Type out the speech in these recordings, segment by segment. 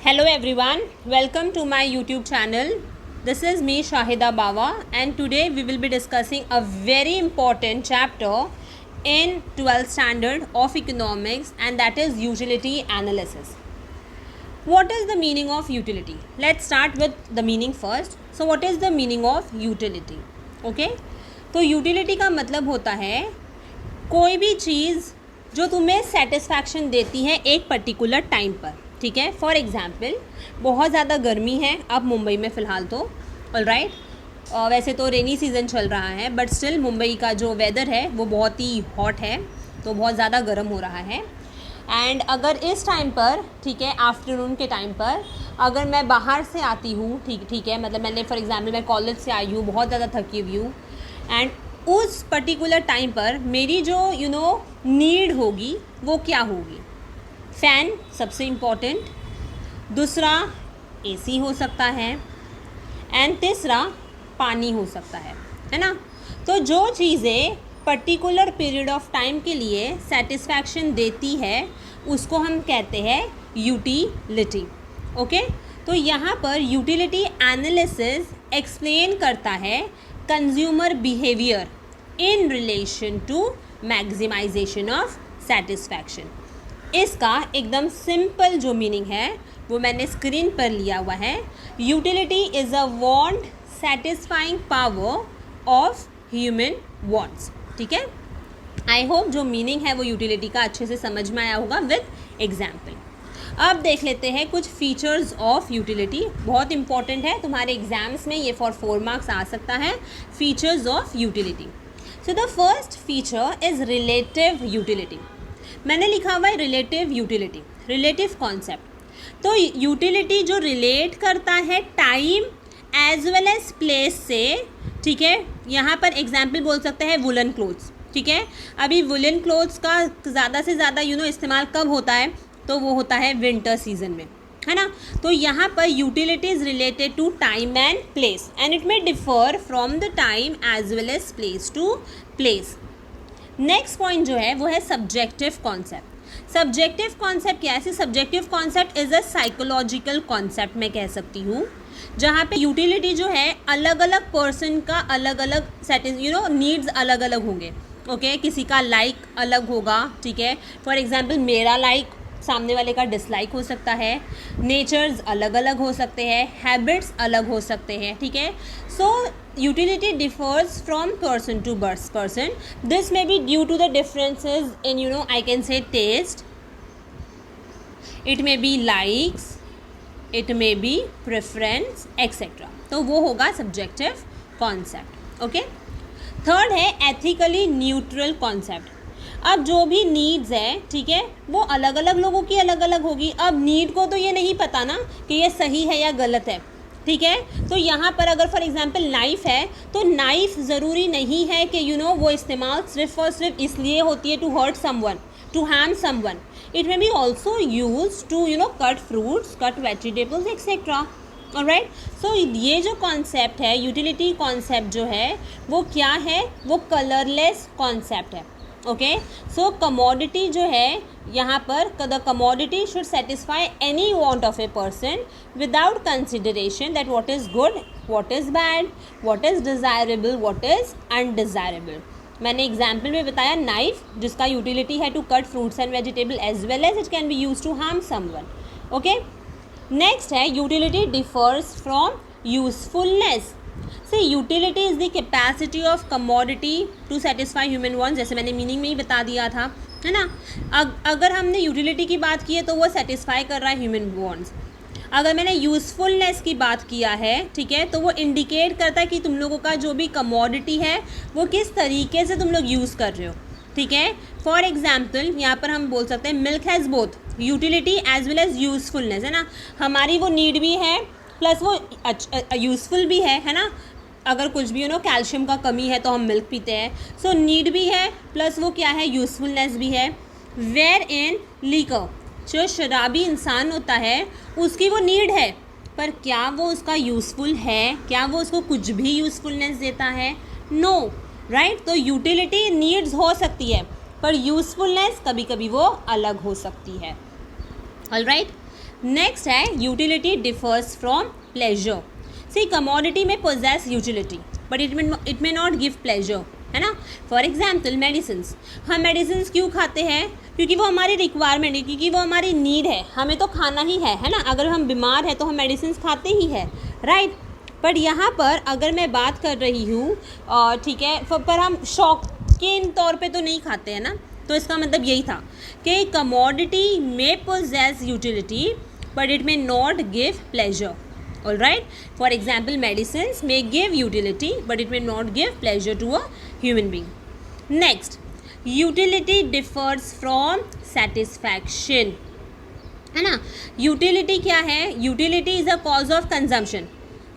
Hello everyone, welcome to my YouTube channel. This is me Shahida Bawa and today we will be discussing a very important chapter in 12th standard of economics, and that is utility analysis. What is the meaning of utility? Let's start with the meaning first. So what is the meaning of utility? Okay? तो utility का मतलब होता है कोई भी चीज़ जो तुम्हें satisfaction देती है एक पर्टिकुलर टाइम पर. ठीक है. फॉर एग्ज़ाम्पल बहुत ज़्यादा गर्मी है अब मुंबई में फ़िलहाल तो ऑलराइट. वैसे तो रेनी सीज़न चल रहा है बट स्टिल मुंबई का जो वेदर है वो बहुत ही हॉट है, तो बहुत ज़्यादा गर्म हो रहा है. एंड अगर इस टाइम पर, ठीक है, आफ्टरनून के टाइम पर अगर मैं बाहर से आती हूँ, ठीक है, मतलब मैंने फॉर एग्ज़ाम्पल मैं कॉलेज से आई हूँ, बहुत ज़्यादा थकी हुई हूँ, एंड उस पर्टिकुलर टाइम पर मेरी जो नीड होगी वो क्या होगी? फ़ैन सबसे इम्पॉर्टेंट, दूसरा एसी हो सकता है, एंड तीसरा पानी हो सकता है ना. तो जो चीज़ें पर्टिकुलर पीरियड ऑफ टाइम के लिए सेटिस्फैक्शन देती है उसको हम कहते हैं यूटिलिटी. ओके. तो यहाँ पर यूटिलिटी एनालिसिस एक्सप्लेन करता है consumer behaviour in relation to maximisation of satisfaction. इसका एकदम सिंपल जो मीनिंग है वो मैंने स्क्रीन पर लिया हुआ है. Utility is a want satisfying power of human wants. ठीक है. आई होप जो मीनिंग है वो यूटिलिटी का अच्छे से समझ में आया होगा विद एग्जाम्पल. अब देख लेते हैं कुछ फीचर्स ऑफ यूटिलिटी. बहुत इंपॉर्टेंट है, तुम्हारे एग्जाम्स में ये फॉर 4 मार्क्स आ सकता है. Features of utility. So the first feature is relative utility. मैंने लिखा हुआ है रिलेटिव यूटिलिटी, रिलेटिव कॉन्सेप्ट. तो यूटिलिटी जो रिलेट करता है time as well as place से. ठीक है. यहाँ पर एग्जाम्पल बोल सकते हैं वुलन क्लोथ्स. ठीक है. अभी वुलन क्लोथ्स का ज़्यादा से ज़्यादा इस्तेमाल कब होता है? तो वो होता है विंटर सीजन में, है ना. तो यहाँ पर utility is related to time and place and it may differ from the time as well as place to place. Next point जो है वो है सब्जेक्टिव कॉन्सेप्ट. सब्जेक्टिव कॉन्सेप्ट क्या है? Subjective concept is a psychological concept मैं कह सकती हूँ, जहाँ पे यूटिलिटी जो है अलग अलग पर्सन का अलग अलग नीड्स अलग अलग होंगे. ओके. किसी का लाइक अलग होगा. ठीक है. फॉर एग्जांपल मेरा लाइक सामने वाले का डिसलाइक हो सकता है. नेचर्स अलग अलग हो सकते हैं, हैबिट्स अलग हो सकते हैं. ठीक है. सो utility differs from person to person. This may be due to the differences in I can say taste, it may be likes, it may be preference etc. तो वो होगा subjective concept. ओके. थर्ड है ethically neutral concept. अब जो भी needs है, ठीक है, वो अलग अलग लोगों की अलग अलग होगी. अब नीड को तो ये नहीं पता ना कि ये सही है या गलत है. ठीक है. तो यहाँ पर अगर फॉर एग्जांपल नाइफ़ है तो नाइफ़ ज़रूरी नहीं है कि वो इस्तेमाल सिर्फ और सिर्फ इसलिए होती है to hurt someone, to harm someone. It may be also use to cut fruits, cut vegetables etcetera. Alright. So ये जो कॉन्सेप्ट है यूटिलिटी कॉन्सेप्ट जो है वो क्या है? वो कलरलेस कॉन्सेप्ट है. ओके. सो कमोडिटी जो है यहाँ पर the commodity should satisfy any want of a person without consideration that what is good, what is bad, what is desirable, what is undesirable. मैंने एग्जाम्पल में बताया नाइफ जिसका utility है to cut fruits and vegetable as well as it can be use to harm someone. Okay. Next है utility differs from usefulness. Utility is the capacity of commodity to satisfy human wants. जैसे मैंने meaning में ही बता दिया था, है ना. अगर हमने यूटिलिटी की बात की है तो वो सेटिस्फाई कर रहा है ह्यूमन वांट्स. अगर मैंने यूज़फुलनेस की बात किया है, ठीक है, तो वो इंडिकेट करता है कि तुम लोगों का जो भी कमोडिटी है वो किस तरीके से तुम लोग यूज़ कर रहे हो. ठीक है. फॉर एग्जाम्पल यहाँ पर हम बोल सकते हैं milk has both utility as well as usefulness, है ना. हमारी वो नीड भी है प्लस वो यूज़फुल भी है ना. अगर कुछ भी कैल्शियम का कमी है तो हम मिल्क पीते हैं. सो नीड भी है प्लस वो क्या है, यूज़फुलनेस भी है. वेयर इन लीकर, जो शराबी इंसान होता है उसकी वो नीड है पर क्या वो उसका यूज़फुल है? क्या वो उसको कुछ भी यूज़फुलनेस देता है? नो. राइट. तो यूटिलिटी नीड्स हो सकती है पर यूज़फुलनेस कभी कभी वो अलग हो सकती है. ऑलराइट. नेक्स्ट है utility differs from pleasure. See commodity में possess utility but it may not give pleasure, है ना. For example medicines. हम मेडिसिन्स क्यों खाते हैं? क्योंकि वो हमारी रिक्वायरमेंट है, क्योंकि वो हमारी नीड है, हमें तो खाना ही है ना. अगर हम बीमार हैं तो हम मेडिसिन्स खाते ही हैं, राइट. बट यहाँ पर अगर मैं बात कर रही हूँ, ठीक है, पर हम शौक के तौर पे तो नहीं खाते हैं ना. तो इसका मतलब यही था कि कमोडिटी में possess utility but it may not give pleasure. All right. For example, medicines may give utility, but it may not give pleasure to a human being. Next, utility differs from satisfaction. है ना. Utility क्या है? Utility is a cause of consumption.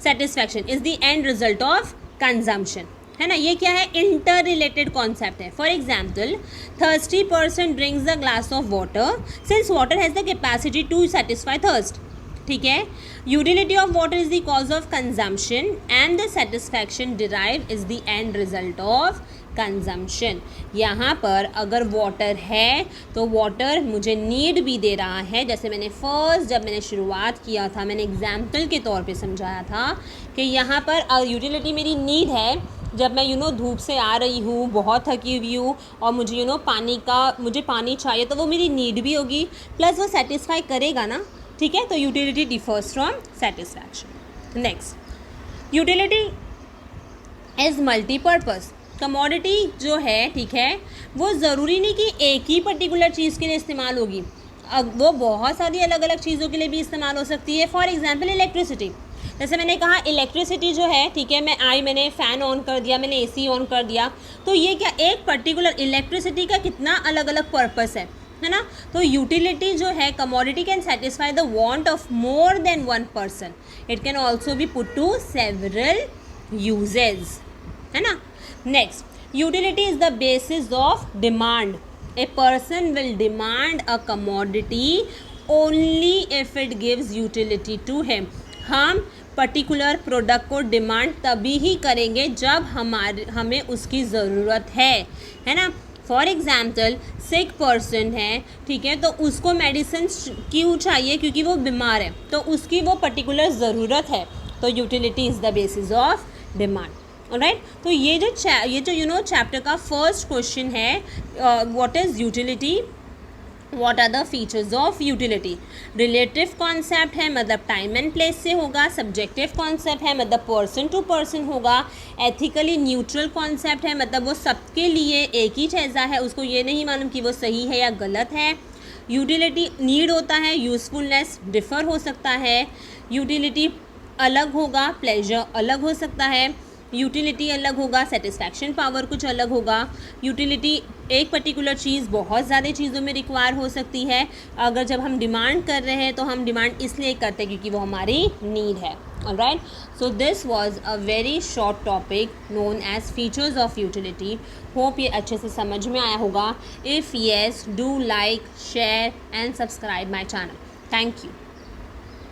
Satisfaction is the end result of consumption. है ना. ये क्या है? Interrelated concept है. For example, thirsty person drinks a glass of water since water has the capacity to satisfy thirst. ठीक है. Utility of water is the cause of consumption and the satisfaction derive is the end result of consumption. यहाँ पर अगर water है तो water मुझे need भी दे रहा है. जैसे मैंने जब मैंने शुरुआत किया था, मैंने एग्जाम्पल के तौर पे समझाया था कि यहाँ पर यूटिलिटी मेरी नीड है. जब मैं धूप से आ रही हूँ, बहुत थकी हुई हूँ और मुझे मुझे पानी चाहिए, तो वो मेरी नीड भी होगी, प्लस वो सेटिस्फाई करेगा ना. ठीक है. तो utility differs from satisfaction. Next, utility is multipurpose. Commodity जो है, ठीक है, वो ज़रूरी नहीं कि एक ही पर्टिकुलर चीज़ के लिए इस्तेमाल होगी. अब वो बहुत सारी अलग अलग चीज़ों के लिए भी इस्तेमाल हो सकती है. For example electricity. जैसे मैंने कहा इलेक्ट्रिसिटी जो है, ठीक है, मैंने फ़ैन ऑन कर दिया, मैंने एसी ऑन कर दिया, तो ये क्या एक पर्टिकुलर इलेक्ट्रिसिटी का कितना अलग अलग पर्पस है ना. तो यूटिलिटी जो है, commodity can satisfy the want of more than one person. It can also be put to several uses, है ना. Next, utility is the basis of demand. A person will demand a commodity only if it gives utility to him. हम particular product को demand तभी ही करेंगे जब हमें उसकी ज़रूरत है ना. फॉर एग्ज़ाम्पल सिक पर्सन है, ठीक है, तो उसको मेडिसिन क्यों चाहिए? क्योंकि वो बीमार है, तो उसकी वो पर्टिकुलर ज़रूरत है. तो utility is the basis of demand. Alright. तो ये जो चैप्टर का फर्स्ट क्वेश्चन है, what is utility, what are the features of utility. Relative concept है, मतलब टाइम एंड प्लेस से होगा. सब्जेक्टिव कॉन्सेप्ट है, मतलब पर्सन टू पर्सन होगा. एथिकली न्यूट्रल कॉन्सेप्ट है, मतलब वो सबके लिए एक ही जैसा है, उसको ये नहीं मालूम कि वो सही है या गलत है. यूटिलिटी नीड होता है, यूज़फुलनेस डिफ़र हो सकता है. यूटिलिटी अलग होगा, प्लेजर अलग हो सकता है. यूटिलिटी अलग होगा, सेटिस्फैक्शन पावर कुछ अलग होगा. यूटिलिटी एक पर्टिकुलर चीज़ बहुत ज़्यादा चीज़ों में रिक्वायर हो सकती है. अगर जब हम डिमांड कर रहे हैं तो हम डिमांड इसलिए करते हैं क्योंकि वो हमारी नीड है. Alright. So this was a very short topic known as features of utility. Hope ये अच्छे से समझ में आया होगा. If yes, do like, share and subscribe my channel. Thank you.